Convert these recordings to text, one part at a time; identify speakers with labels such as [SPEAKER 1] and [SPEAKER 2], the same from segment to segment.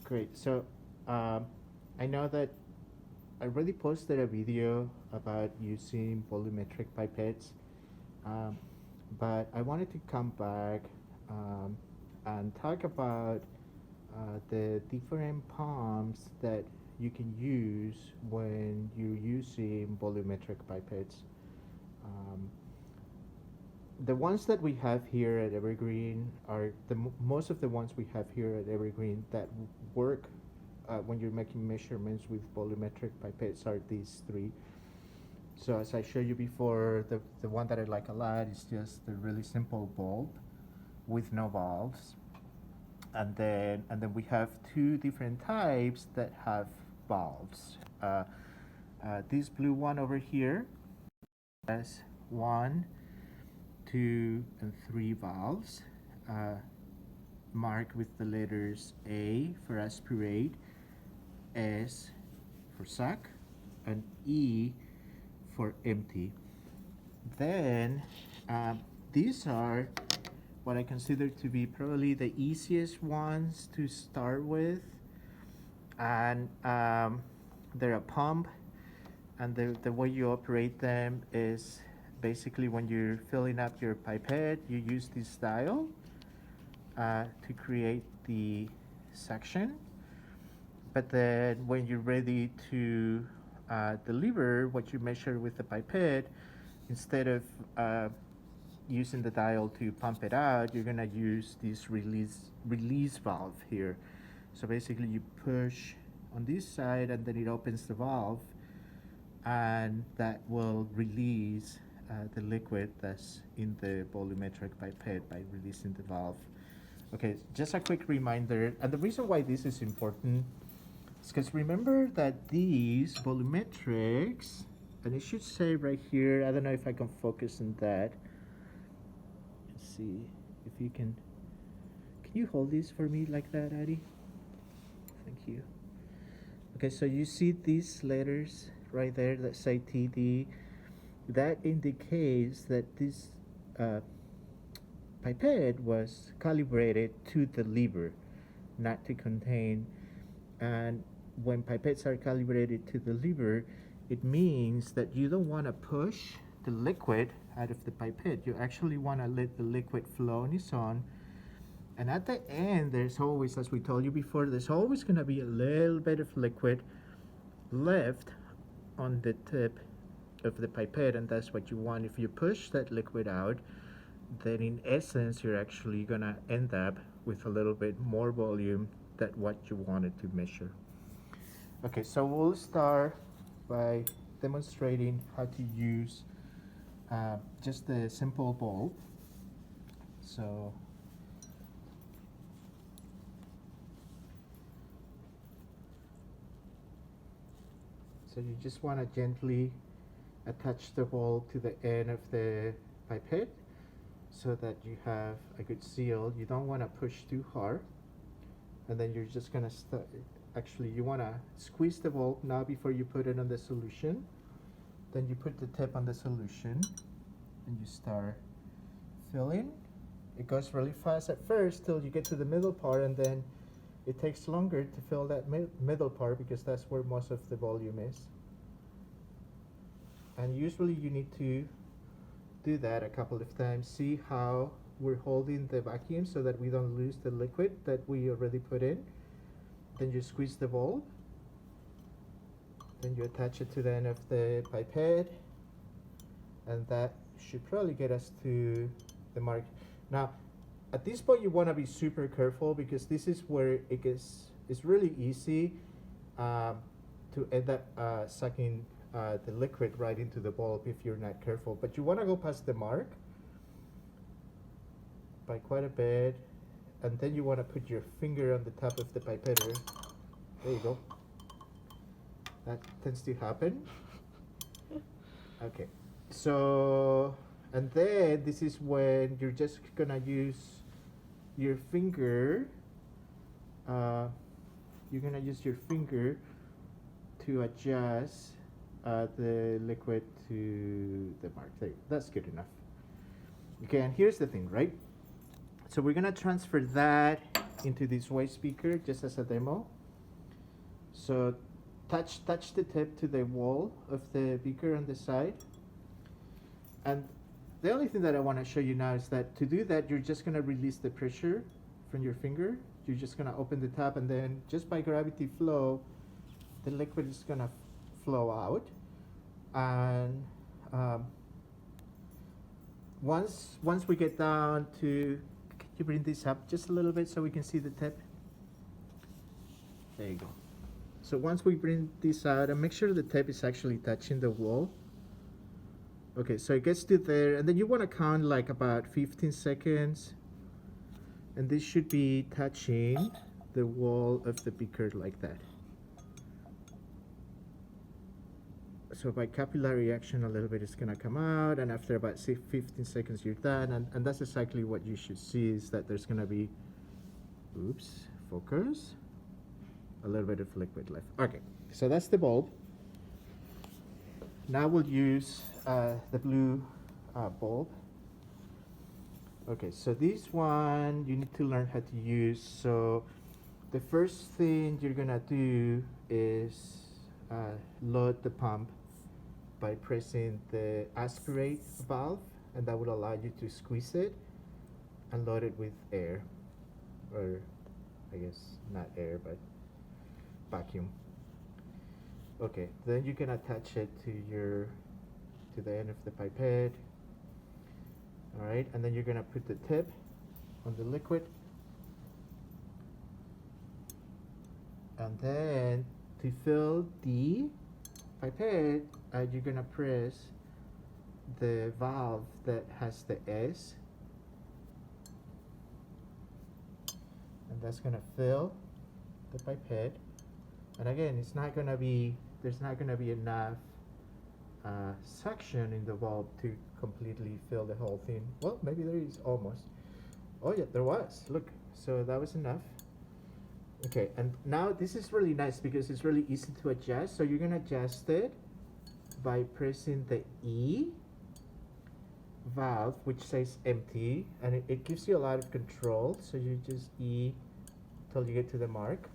[SPEAKER 1] Great. So I know that I already posted a video about using volumetric pipettes, um, but I wanted to come back and talk about the different pumps that you can use when you're using volumetric pipettes. Um, the ones that we have here at Evergreen are most of the ones we have here at Evergreen that work when you're making measurements with volumetric pipettes are these three. So as I showed you before, the one that I like a lot is just the really simple bulb with no valves. And then we have two different types that have valves. This blue one over here has 1, 2, and 3 valves marked with the letters A for aspirate, S for suck, and E for empty. Then these are what I consider to be probably the easiest ones to start with, and they're a pump, and the way you operate them is basically when you're filling up your pipette, you use this dial to create the suction, but then when you're ready to deliver what you measure with the pipette, instead of using the dial to pump it out, you're gonna use this release valve here. So basically you push on this side and then it opens the valve, and that will release the liquid that's in the volumetric pipette by releasing the valve. Okay, just a quick reminder, and the reason why this is important is because remember that these volumetrics, and it should say right here, I don't know if I can focus on that. Let's see if you can you hold this for me like that, Addie? Thank you. Okay, so you see these letters right there that say TD. That indicates that this pipette was calibrated to the lever, not to contain. And when pipettes are calibrated to the lever, it means that you don't want to push the liquid out of the pipette. You actually want to let the liquid flow on its own. And at the end, there's always, as we told you before, there's always going to be a little bit of liquid left on the tip of the pipette, and that's what you want. If you push that liquid out, then in essence, you're actually going to end up with a little bit more volume than what you wanted to measure. Okay, so we'll start by demonstrating how to use just a simple bulb. So you just want to gently attach the bulb to the end of the pipette so that you have a good seal. You don't want to push too hard, and then you're just going to start. Actually, you want to squeeze the bulb now before you put it on the solution. Then you put the tip on the solution and you start filling. It goes really fast at first till you get to the middle part, and then it takes longer to fill that middle part because that's where most of the volume is. And usually you need to do that a couple of times. See how we're holding the vacuum so that we don't lose the liquid that we already put in. Then you squeeze the bulb. Then you attach it to the end of the pipette. And that should probably get us to the mark. Now, at this point you want to be super careful because this is where it's really easy to end up sucking the liquid right into the bulb if you're not careful. But you want to go past the mark by quite a bit, and then you want to put your finger on the top of the pipette. There you go. That tends to happen. Okay, so, and then this is when you're just gonna use your finger. You're gonna use your finger to adjust the liquid to the mark. There, that's good enough. Okay, and here's the thing, right? So we're gonna transfer that into this white speaker just as a demo. So touch the tip to the wall of the beaker on the side. And the only thing that I want to show you now is that to do that, you're just going to release the pressure from your finger. You're just going to open the tap, and then just by gravity flow, the liquid is going to flow out. And once we get down to, can you bring this up just a little bit so we can see the tip? There you go. So once we bring this out, and make sure the tip is actually touching the wall. Okay, so it gets to there, and then you want to count like about 15 seconds. And this should be touching the wall of the beaker like that. So by capillary action, a little bit is going to come out, and after about 15 seconds, you're done. And that's exactly what you should see, is that there's going to be, oops, focus, a little bit of liquid left. Okay, so that's the bulb. Now we'll use the blue bulb. Okay, so this one you need to learn how to use. So the first thing you're gonna do is load the pump by pressing the aspirate valve, and that will allow you to squeeze it and load it with air, or I guess not air, but vacuum. Okay, then you can attach it to the end of the pipette. All right, and then you're gonna put the tip on the liquid, and then to fill the pipette, you're gonna press the valve that has the S, and that's gonna fill the pipette. And again, it's not gonna be, there's not gonna be enough suction in the bulb to completely fill the whole thing. Well, maybe there is almost. Oh yeah, there was. Look, so that was enough. Okay, and now this is really nice because it's really easy to adjust. So you're gonna adjust it by pressing the E valve, which says empty, and it gives you a lot of control. So you just E till you get to the mark.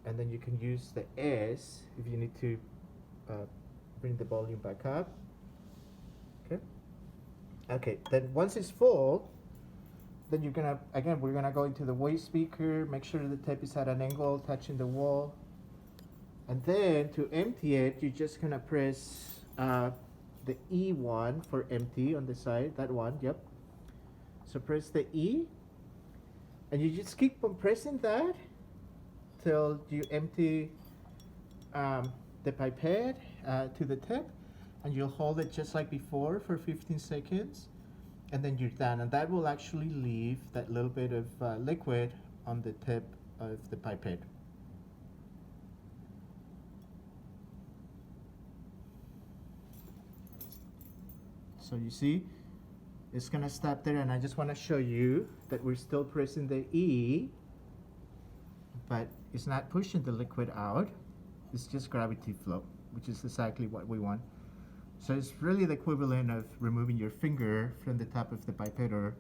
[SPEAKER 1] And then you can use the S if you need to bring the volume back up. Okay. Okay, then once it's full, then you're gonna, again, we're gonna go into the waste beaker, make sure the tip is at an angle, touching the wall. And then to empty it, you're just gonna press the E1 for empty on the side, that one, yep. So press the E, and you just keep on pressing that till you empty the pipette to the tip, and you'll hold it just like before for 15 seconds, and then you're done. And that will actually leave that little bit of liquid on the tip of the pipette. So you see, it's gonna stop there, and I just wanna show you that we're still pressing the E, but it's not pushing the liquid out. It's just gravity flow, which is exactly what we want. So it's really the equivalent of removing your finger from the top of the pipetter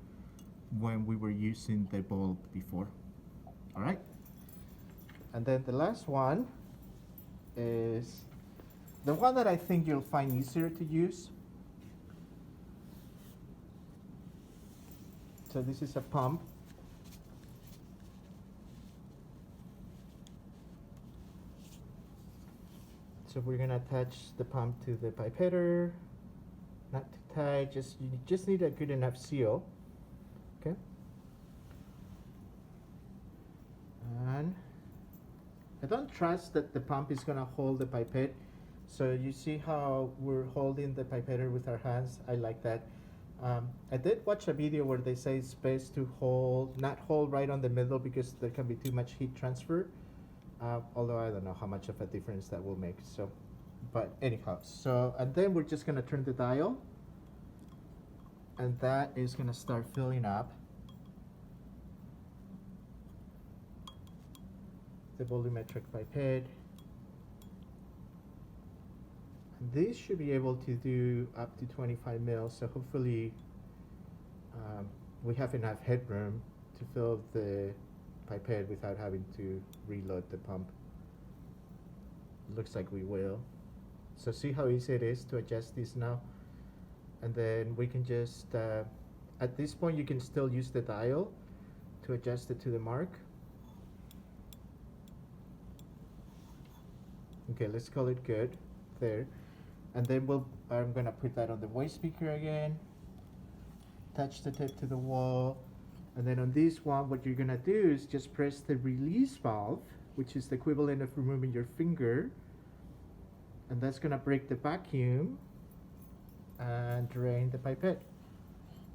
[SPEAKER 1] when we were using the bulb before. All right. And then the last one is the one that I think you'll find easier to use. So this is a pump. So we're gonna attach the pump to the pipetter, not too tight, you just need a good enough seal, okay? And I don't trust that the pump is gonna hold the pipette. So you see how we're holding the pipetter with our hands? I like that. I did watch a video where they say it's best to not hold right on the middle because there can be too much heat transfer. Although I don't know how much of a difference that will make. So, but anyhow, so, and then we're just gonna turn the dial, and that is gonna start filling up the volumetric pipette. And this should be able to do up to 25 mils, so hopefully we have enough headroom to fill the pipette without having to reload the pump. Looks like we will. So see how easy it is to adjust this now, and then we can just at this point you can still use the dial to adjust it to the mark. Okay, let's call it good there, and then I'm gonna put that on the voice speaker again, touch the tip to the wall, and then on this one what you're gonna do is just press the release valve, which is the equivalent of removing your finger, and that's gonna break the vacuum and drain the pipette.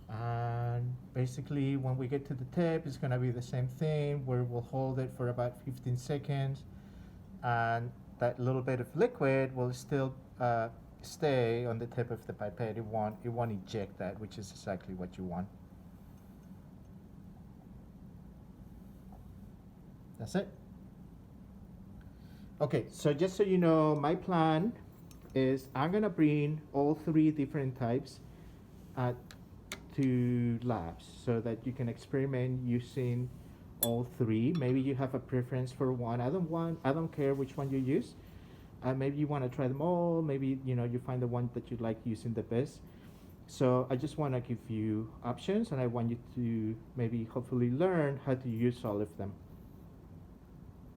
[SPEAKER 1] And basically when we get to the tip, it's gonna be the same thing where we'll hold it for about 15 seconds, and that little bit of liquid will still stay on the tip of the pipette. It won't eject that, which is exactly what you want. That's it. Okay, so just so you know, my plan is I'm gonna bring all three different types to labs so that you can experiment using all three. Maybe you have a preference for one. I don't care which one you use. Maybe you want to try them all. Maybe you find the one that you like using the best. So I just want to give you options, and I want you to maybe hopefully learn how to use all of them.